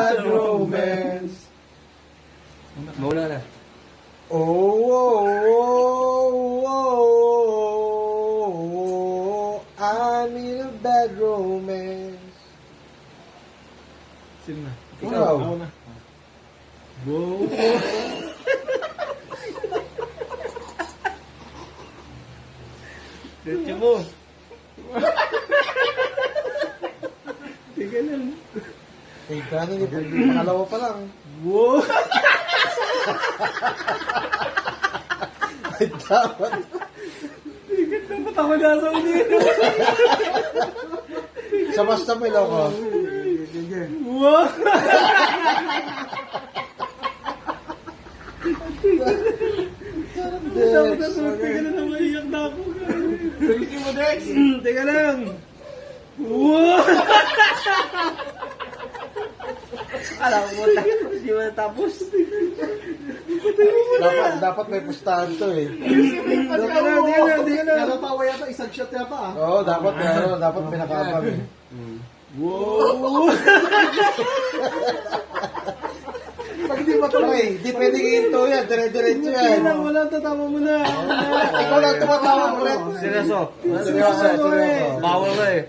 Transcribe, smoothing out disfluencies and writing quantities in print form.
bad romance. Mawala na. Oh, oh, oh, oh, I'm in a bad romance. Sino na? Ikaw. Ako na. Wow. Diretso mo. Teka lang. Eh, gano'n yung pangalawa pa lang. Wow. Ay, dapat. Dapat ako nasa ulit. Sa basta may loko. Wow. Dapat na sulit. Teka lang, maiyak na ako. Tulisin mo, Dex! Teka lang. Wow. Alam mo, hindi mo natapos. Dapat may pustahan to eh. Teka lang. Nalapawa yata, isang shot yata ah. Oo, dapat may nakabang eh. Wow. Pag di ba ito eh, di pwede hinto yan, dire-diretso yan. Wala, tatama mo na. Ikaw lang tumatawa mo rin. Seryoso. Seryoso. Bawal ka eh.